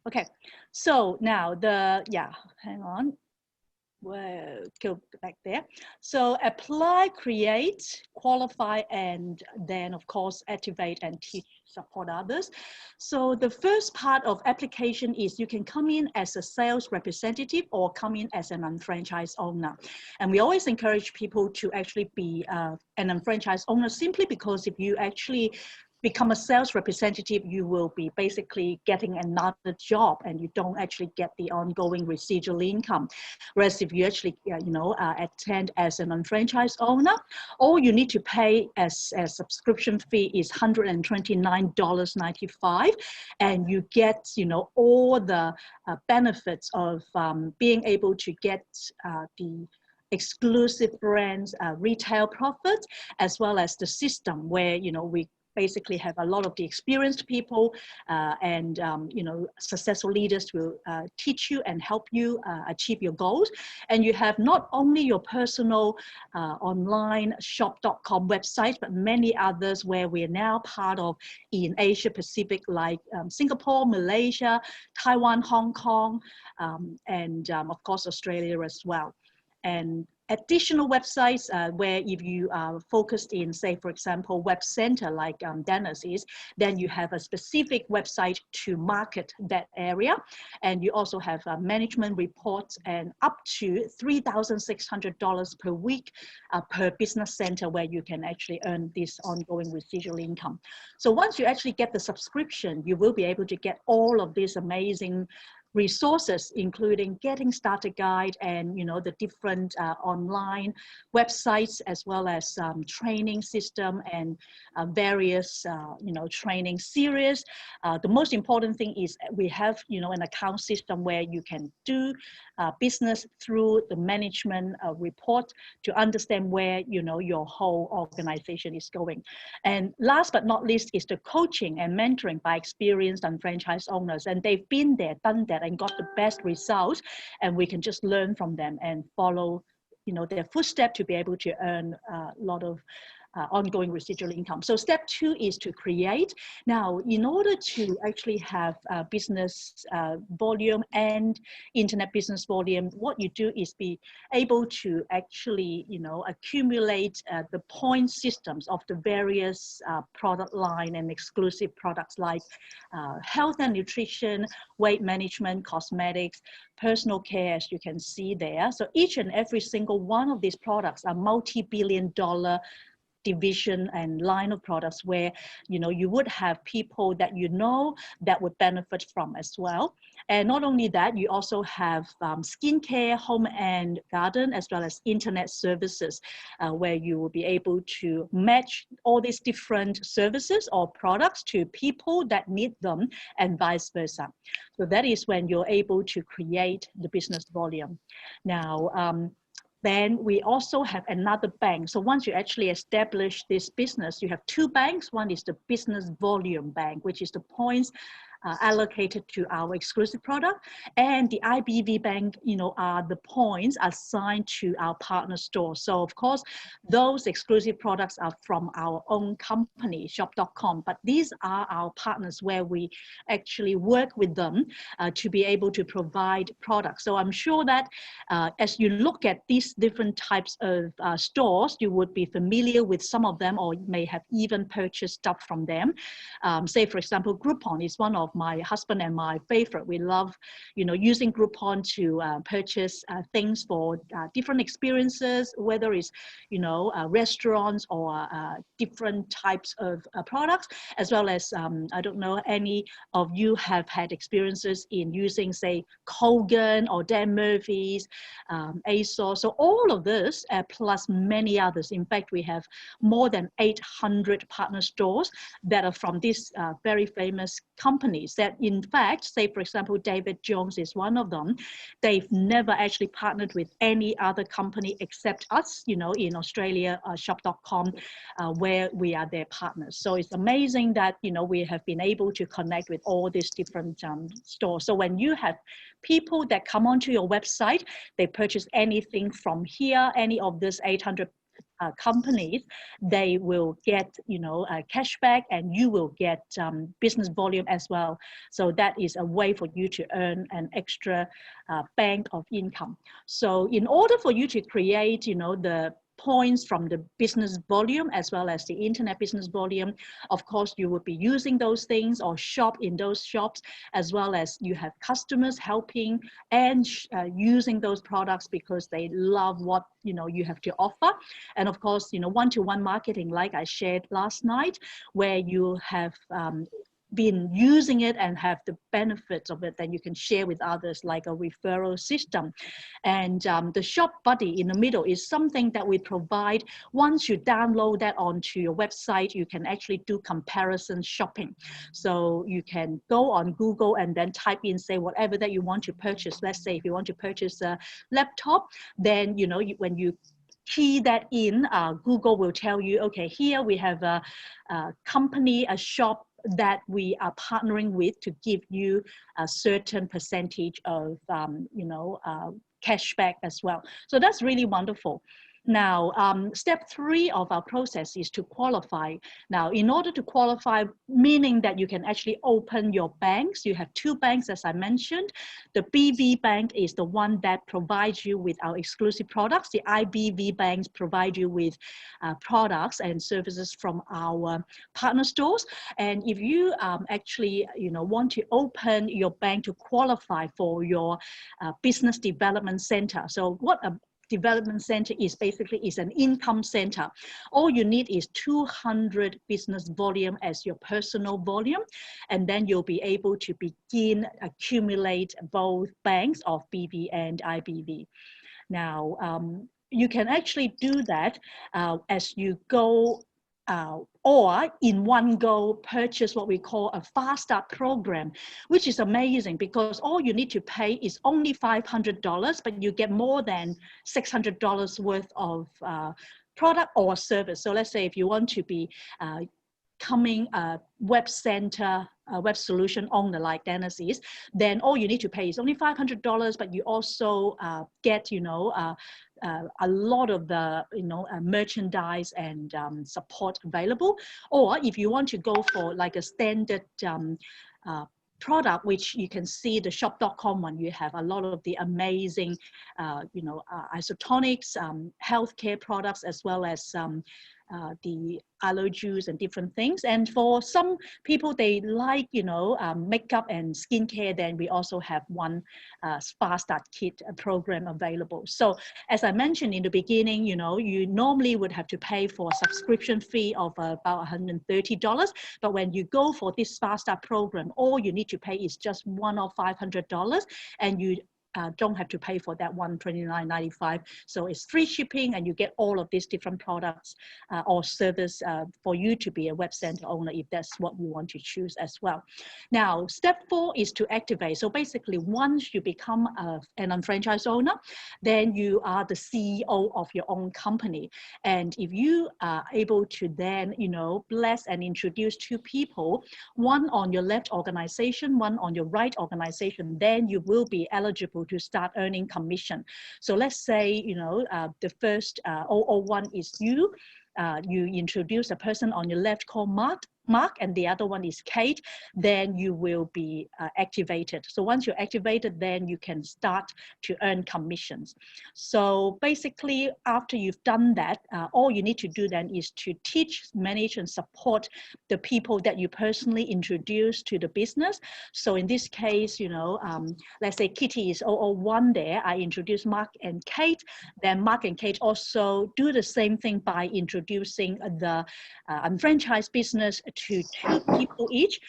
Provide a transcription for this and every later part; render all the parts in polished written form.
Okay, so now hang on. We'll go back there. So apply, create, qualify, and then of course activate and teach, support others. So the first part of application is you can come in as a sales representative or come in as an unfranchised owner. And we always encourage people to actually be an unfranchised owner simply because if you actually become a sales representative, you will be basically getting another job and you don't actually get the ongoing residual income. Whereas if you actually, attend as an unfranchised owner, all you need to pay as a subscription fee is $129.95, and you get, all the benefits of being able to get the exclusive brands retail profits, as well as the system where we basically have a lot of the experienced people and successful leaders will teach you and help you achieve your goals. And you have not only your personal online shop.com website, but many others where we are now part of in Asia Pacific, like Singapore, Malaysia, Taiwan, Hong Kong, and of course Australia as well. And additional websites where if you are focused in, say, for example, web center like Dennis is, then you have a specific website to market that area. And you also have management reports and up to $3,600 per week per business center where you can actually earn this ongoing residual income. So once you actually get the subscription, you will be able to get all of these amazing resources, including getting started guide and the different online websites, as well as training system and various training series. The most important thing is we have an account system where you can do business through the management report to understand where your whole organization is going. And last but not least is the coaching and mentoring by experienced and franchise owners, and they've been there, done that, and got the best results, and we can just learn from them and follow their footsteps to be able to earn a lot of ongoing residual income. So step 2 is to create. Now, in order to actually have business volume and internet business volume, what you do is be able to actually, accumulate the point systems of the various product line and exclusive products like health and nutrition, weight management, cosmetics, personal care, as you can see there. So each and every single one of these products are multi-billion-dollar division and line of products where you would have people that that would benefit from as well. And not only that, you also have skincare, home and garden, as well as internet services where you will be able to match all these different services or products to people that need them and vice versa. So that is when you're able to create the business volume. Now, then we also have another bank. So once you actually establish this business, you have 2 banks. One is the business volume bank, which is the points allocated to our exclusive product, and the IBV bank, are the points assigned to our partner store. So of course, those exclusive products are from our own company, shop.com, but these are our partners where we actually work with them to be able to provide products. So I'm sure that as you look at these different types of stores, you would be familiar with some of them, or you may have even purchased stuff from them. Say, for example, Groupon is one of my husband and my favorite. We love, using Groupon to purchase things for different experiences, whether it's, restaurants or different types of products, as well as, I don't know, any of you have had experiences in using, say, Kogan or Dan Murphy's, ASOS. So all of this, plus many others. In fact, we have more than 800 partner stores that are from these very famous companies that, in fact, say, for example, David Jones is one of them. They've never actually partnered with any other company except us, in Australia, shop.com, where we are their partners. So it's amazing that, we have been able to connect with all these different stores. So when you have people that come onto your website, they purchase anything from here, any of this 800 companies, they will get, cashback, and you will get business volume as well. So that is a way for you to earn an extra bank of income. So in order for you to create, the points from the business volume as well as the internet business volume, of course, you would be using those things or shop in those shops, as well as you have customers helping and using those products because they love what you have to offer. And of course, one-to-one marketing, like I shared last night, where you have been using it and have the benefits of it that you can share with others, like a referral system. And the shop buddy in the middle is something that we provide. Once you download that onto your website, you can actually do comparison shopping. So you can go on Google and then type in, say, whatever that you want to purchase. Let's say if you want to purchase a laptop, then when you key that in, Google will tell you, okay, here we have a company, a shop that we are partnering with to give you a certain percentage of, cashback as well. So that's really wonderful. Now, step 3 of our process is to qualify. Now, in order to qualify, meaning that you can actually open your banks, you have 2 banks, as I mentioned. The BV Bank is the one that provides you with our exclusive products. The IBV banks provide you with products and services from our partner stores. And if you actually, want to open your bank to qualify for your business development center. So what a development center is basically is an income center. All you need is 200 business volume as your personal volume, and then you'll be able to begin accumulate both banks of BV and IBV. Now, you can actually do that as you go or in one go purchase what we call a fast start program, which is amazing because all you need to pay is only $500, but you get more than $600 worth of product or service. So let's say if you want to be coming a web center, a web solution owner like Dennis is, then all you need to pay is only $500, but you also get, a lot of the, merchandise and support available. Or if you want to go for like a standard product, which you can see the shop.com one, you have a lot of the amazing, isotonics, healthcare products, as well as the aloe juice and different things. And for some people, they like, makeup and skincare, then we also have one Spa Start Kit program available. So as I mentioned in the beginning, you normally would have to pay for a subscription fee of about $130. But when you go for this Spa Start program, all you need to pay is just one or $500, and you don't have to pay for that $129.95. So it's free shipping, and you get all of these different products or service for you to be a web center owner if that's what you want to choose as well. Now, step 4 is to activate. So basically, once you become an unfranchised owner, then you are the CEO of your own company. And if you are able to then, bless and introduce 2 people, one on your left organization, one on your right organization, then you will be eligible to start earning commission. So let's say, the first 001 is you. You introduce a person on your left called Mark, and the other one is Kate, then you will be activated. So once you're activated, then you can start to earn commissions. So basically, after you've done that, all you need to do then is to teach, manage, and support the people that you personally introduce to the business. So in this case, let's say Kitty is 001 there. I introduce Mark and Kate. Then Mark and Kate also do the same thing by introducing the unfranchised business to 2 people each.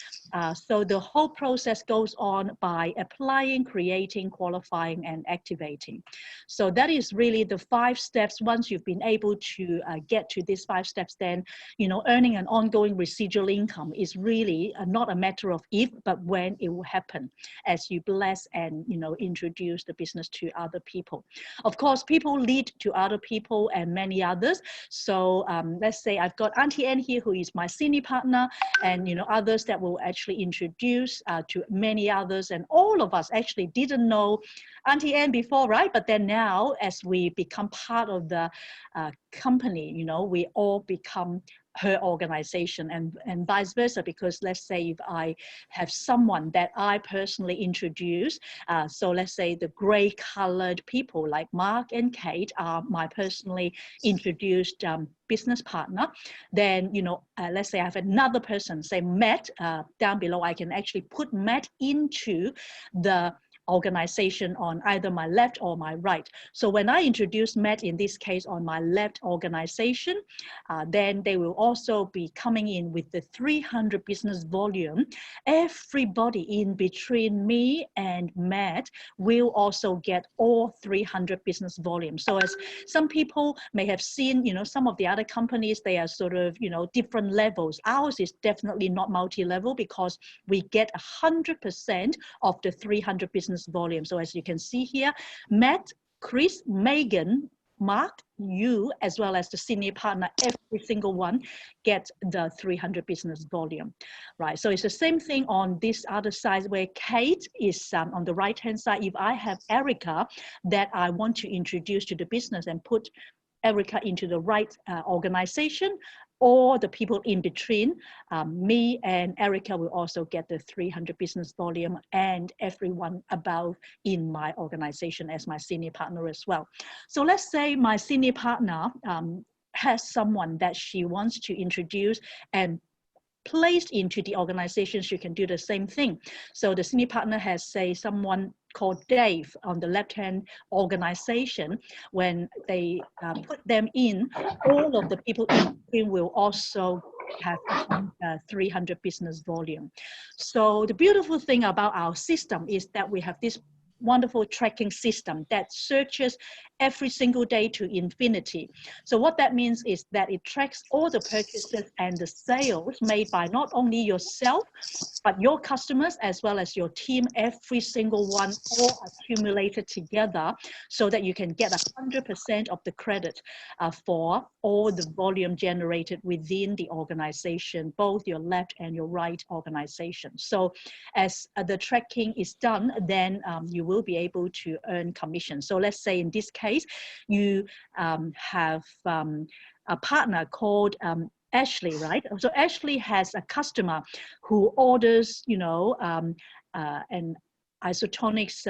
So the whole process goes on by applying, creating, qualifying, and activating. So that is really the 5 steps. Once you've been able to get to these 5 steps, then, earning an ongoing residual income is really not a matter of if, but when it will happen as you bless and, introduce the business to other people. Of course, people lead to other people and many others. So let's say I've got Auntie Anne here, who is my senior partner. partner, and others that will actually introduce to many others. And all of us actually didn't know Auntie Anne before, right? But then now, as we become part of the company, we all become her organization, and vice versa, because let's say if I have someone that I personally introduce, so let's say the gray colored people like Mark and Kate are my personally introduced business partner, then let's say I have another person, say Matt, down below, I can actually put Matt into the organization on either my left or my right. So when I introduce Matt, in this case on my left organization, then they will also be coming in with the 300 business volume. Everybody in between me and Matt will also get all 300 business volume. So as some people may have seen, some of the other companies, they are sort of, different levels. Ours is definitely not multi-level because we get 100% of the 300 business volume. So as you can see here, Matt, Chris, Megan, Mark, you, as well as the senior partner, every single one gets the 300 business volume, right? So it's the same thing on this other side where Kate is on the right-hand side. If I have Erica that I want to introduce to the business and put Erica into the right organization, or the people in between, me and Erica will also get the 300 business volume, and everyone above in my organization as my senior partner as well. So let's say my senior partner has someone that she wants to introduce and placed into the organization, she can do the same thing. So the senior partner has, say, someone called Dave on the left-hand organization. When they put them in, all of the people in between will also have 300 business volume. So the beautiful thing about our system is that we have this wonderful tracking system that searches every single day to infinity. So what that means is that it tracks all the purchases and the sales made by not only yourself, but your customers as well as your team, every single one, all accumulated together, so that you can get 100% of the credit for all the volume generated within the organization, both your left and your right organization. So as the tracking is done, then you will be able to earn commission. So let's say in this case, you have a partner called Ashley, right? So Ashley has a customer who orders, an isotonics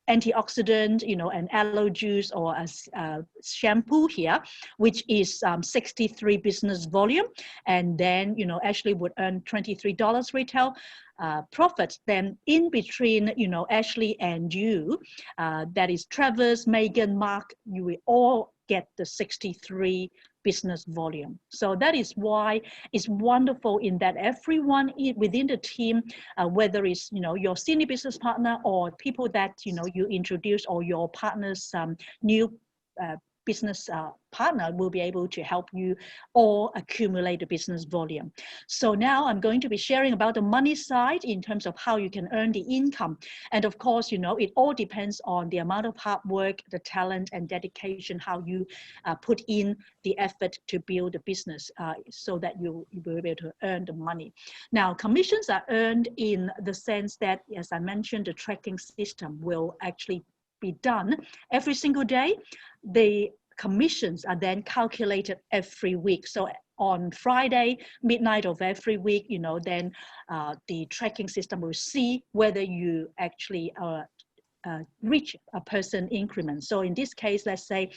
antioxidant, an aloe juice or a shampoo here, which is 63 business volume. And then, Ashley would earn $23 retail profit. Then in between, Ashley and you, that is Travis, Megan, Mark, you will all get the 63 business volume. So that is why it's wonderful in that everyone within the team, whether it's your senior business partner or people that you introduce, or your partner's new business partner, will be able to help you all accumulate the business volume. So now I'm going to be sharing about the money side in terms of how you can earn the income. And of course, it all depends on the amount of hard work, the talent and dedication, how you put in the effort to build the business so that you will be able to earn the money. Now, commissions are earned in the sense that, as I mentioned, the tracking system will actually be done every single day. The commissions are then calculated every week. So on Friday, midnight of every week, then the tracking system will see whether you actually reach a person increment. So in this case, let's say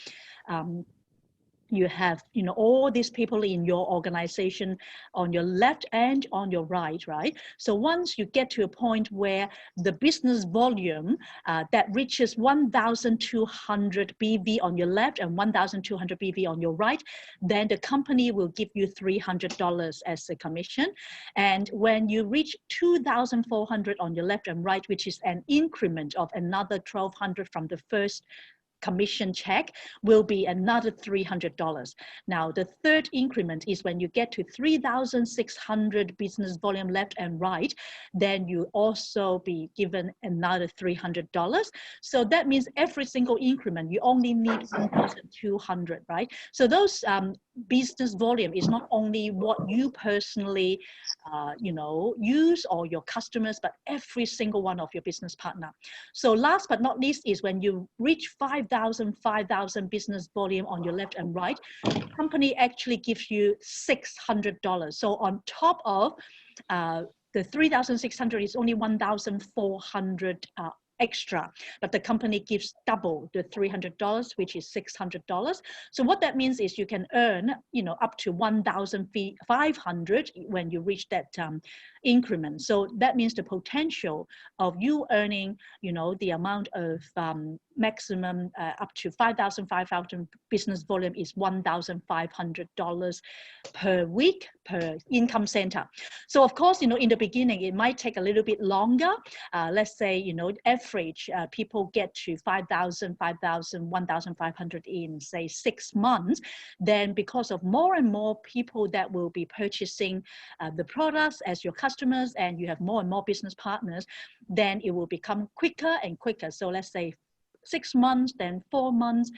you have all these people in your organization on your left and on your right, right? So once you get to a point where the business volume that reaches 1,200 BV on your left and 1,200 BV on your right, then the company will give you $300 as a commission. And when you reach 2,400 on your left and right, which is an increment of another 1,200 from the first commission check will be another $300. Now, the third increment is when you get to 3,600 business volume left and right, then you also be given another $300. So that means every single increment, you only need 1,200, right? So those business volume is not only what you personally, use or your customers, but every single one of your business partner. So last but not least is when you reach 5,000 business volume on your left and right, the company actually gives you $600. So on top of the 3,600 is only 1,400 extra, but the company gives double the $300, which is $600. So what that means is you can earn, up to 1,500 when you reach that increment. So that means the potential of you earning, the amount of maximum up to 5,000 business volume is $1,500 per week per income center. So of course, in the beginning, it might take a little bit longer. Let's say, average people get to 5,000, 1,500 in say 6 months. Then because of more and more people that will be purchasing the products as your customers, and you have more and more business partners, then it will become quicker and quicker. So let's say 6 months, then 4 months,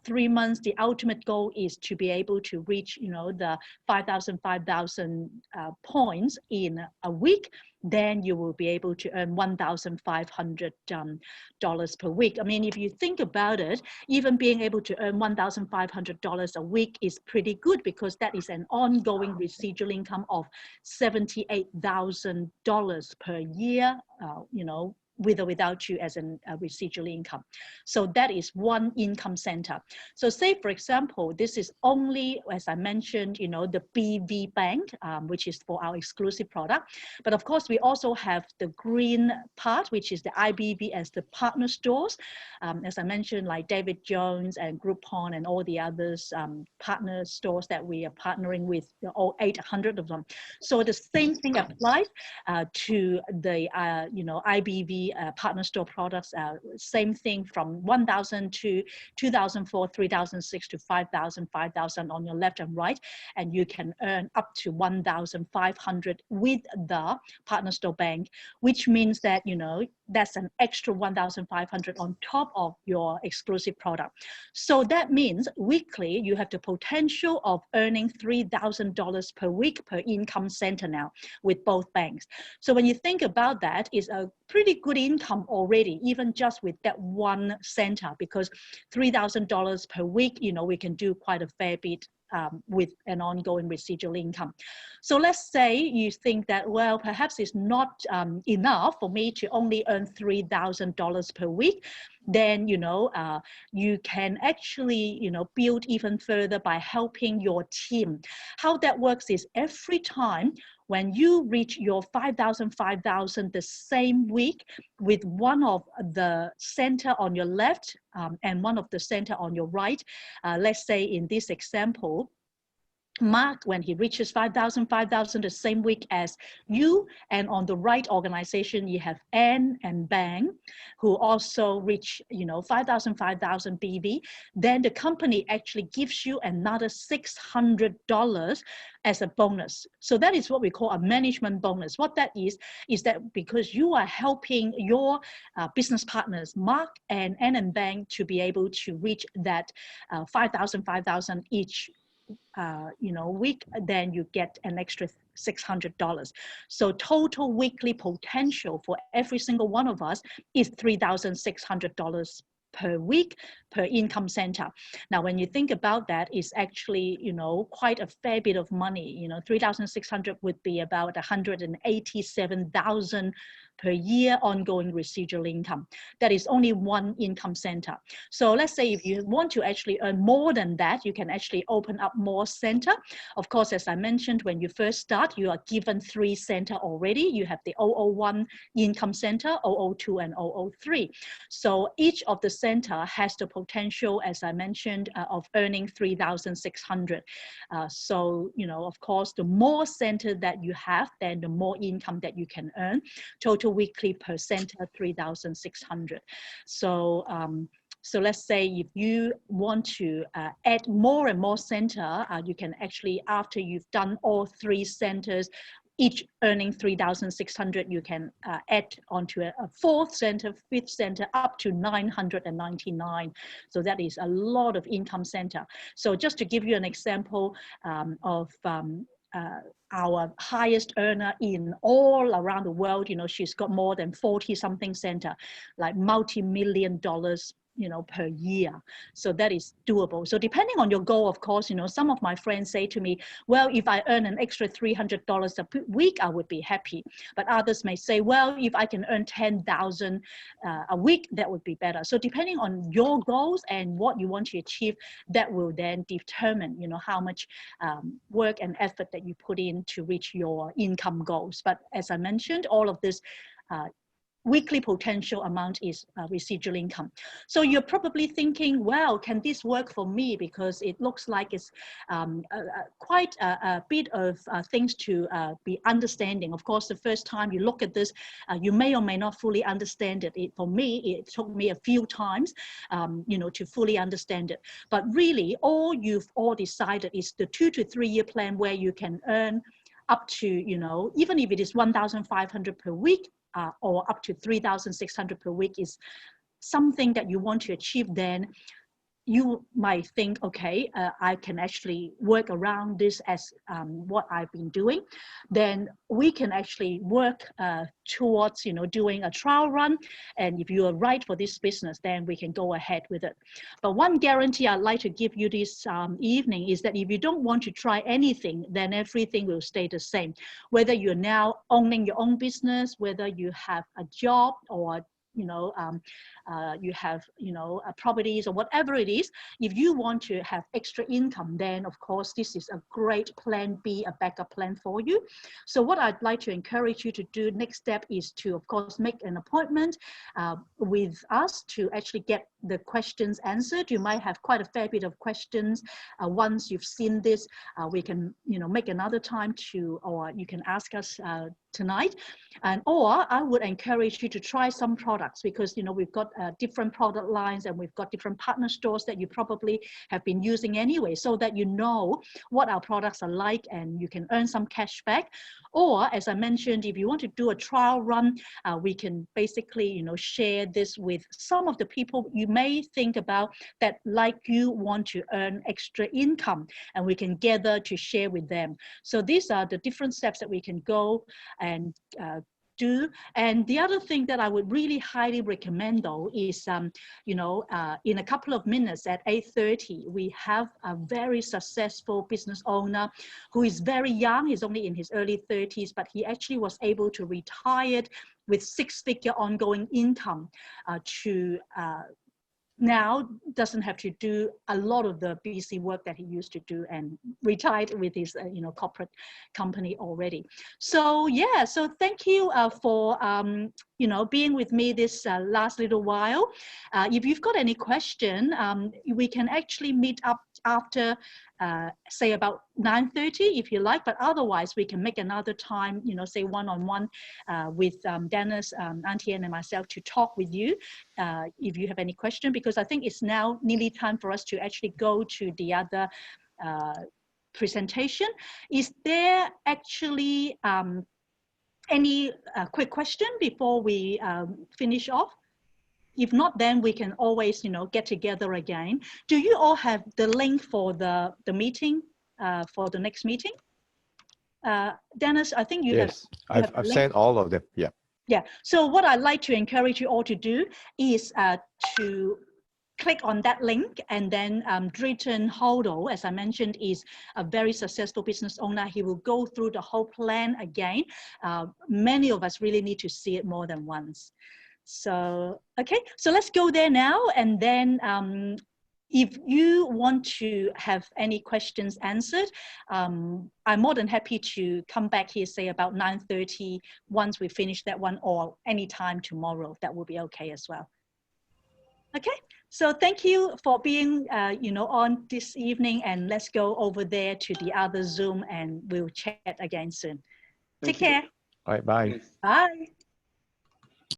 3 months. The ultimate goal is to be able to reach, the 5,000 points in a week. Then you will be able to earn $1,500 per week. I mean, if you think about it, even being able to earn $1,500 a week is pretty good, because that is an ongoing residual income of $78,000 per year, with or without you as a residual income. So that is one income center. So say, for example, this is only, as I mentioned, the BV Bank, which is for our exclusive product. But of course, we also have the green part, which is the IBV as the partner stores. As I mentioned, like David Jones and Groupon and all the others partner stores that we are partnering with, all 800 of them. So the same thing applies to the, IBV partner store products. Same thing from 1,000 to 2,004, 3,006 to 5,000, 5,000 on your left and right. And you can earn up to 1,500 with the partner store bank, which means that, that's an extra 1,500 on top of your exclusive product. So that means weekly, you have the potential of earning $3,000 per week per income center now with both banks. So when you think about that, it's a pretty good income already, even just with that one center, because $3,000 per week, we can do quite a fair bit with an ongoing residual income. So let's say you think that, well, perhaps it's not enough for me to only earn $3,000 per week. Then, you can actually, build even further by helping your team. How that works is every time when you reach your 5,000 the same week with one of the center on your left and one of the center on your right, let's say in this example, Mark, when he reaches 5,000 the same week as you, and on the right organization, you have Anne and Bang, who also reach, 5,000 BV, then the company actually gives you another $600 as a bonus. So that is what we call a management bonus. What that is that because you are helping your business partners, Mark and Anne and Bang, to be able to reach that 5,000 each week, then you get an extra $600. So total weekly potential for every single one of us is $3,600 per week per income center. Now, when you think about that, it's actually, quite a fair bit of money. 3,600 would be about 187,000 per year ongoing residual income. That is only one income center. So let's say if you want to actually earn more than that, you can actually open up more center. Of course, as I mentioned, when you first start, you are given 3 center already. You have the 001 income center, 002 and 003. So each of the center has the potential, as I mentioned, of earning 3,600. So, of course, the more center that you have, then the more income that you can earn. Total weekly per center, 3,600. So So let's say if you want to add more and more center, you can actually, after you've done all 3 centers, each earning 3,600, you can add onto a 4th center, 5th center, up to 999. So that is a lot of income center. So just to give you an example of our highest earner in all around the world, you know, she's got more than 40 something center, like multi-million dollars, you know, per year. So that is doable. So depending on your goal, of course, you know, some of my friends say to me, well, if I earn an extra $300 a week, I would be happy. But others may say, well, if I can earn 10,000 a week, that would be better. So depending on your goals and what you want to achieve, that will then determine, you know, how much work and effort that you put in to reach your income goals. But as I mentioned, all of this weekly potential amount is residual income. So you're probably thinking, well, can this work for me? Because it looks like it's quite a bit of things to be understanding. Of course, the first time you look at this, you may or may not fully understand it. For me, it took me a few times, you know, to fully understand it. But really, all you've all decided is the 2 to 3 year plan where you can earn up to, you know, even if it is 1,500 per week, or up to 3,600 per week is something that you want to achieve, then you might think, okay, I can actually work around this as what I've been doing. Then we can actually work towards, you know, doing a trial run. And if you are right for this business, then we can go ahead with it. But one guarantee I'd like to give you this evening is that if you don't want to try anything, then everything will stay the same. Whether you're now owning your own business, whether you have a job, or you know, you have, you know, properties or whatever it is. If you want to have extra income, then of course this is a great plan B, a backup plan for you. So what I'd like to encourage you to do next step is to, of course, make an appointment with us to actually get the questions answered. You might have quite a fair bit of questions. Once you've seen this, we can, you know, make another time to, or you can ask us tonight. And or I would encourage you to try some products, because you know we've got different product lines and we've got different partner stores that you probably have been using anyway, so that you know what our products are like and you can earn some cash back. Or as I mentioned, if you want to do a trial run, we can basically, you know, share this with some of the people you may think about that, like you, want to earn extra income, and we can gather to share with them. So these are the different steps that we can go and do. And the other thing that I would really highly recommend though is, you know, in a couple of minutes at 8:30, we have a very successful business owner who is very young. He's only in his early 30s, but he actually was able to retire with 6-figure ongoing income to now doesn't have to do a lot of the busy work that he used to do, and retired with his you know, corporate company already. So yeah, so thank you for you know, being with me this last little while. If you've got any question, we can actually meet up after say about 9:30 if you like, but otherwise we can make another time, you know, say one-on-one with Dennis, Auntie Anne and myself to talk with you if you have any question, because I think it's now nearly time for us to actually go to the other presentation. Is there actually any quick question before we finish off? If not, then we can always, you know, get together again. Do you all have the link for the meeting, for the next meeting? Dennis, I think you have. Yes, I've sent all of them, yeah. Yeah, so what I'd like to encourage you all to do is to click on that link, and then Drayton Hodo, as I mentioned, is a very successful business owner. He will go through the whole plan again. Many of us really need to see it more than once. So, okay, so let's go there now. And then if you want to have any questions answered, I'm more than happy to come back here, say about 9:30, once we finish that one, or anytime tomorrow. That will be okay as well. Okay, so thank you for being, you know, on this evening, and let's go over there to the other Zoom and we'll chat again soon. Take care. All right, bye. Bye.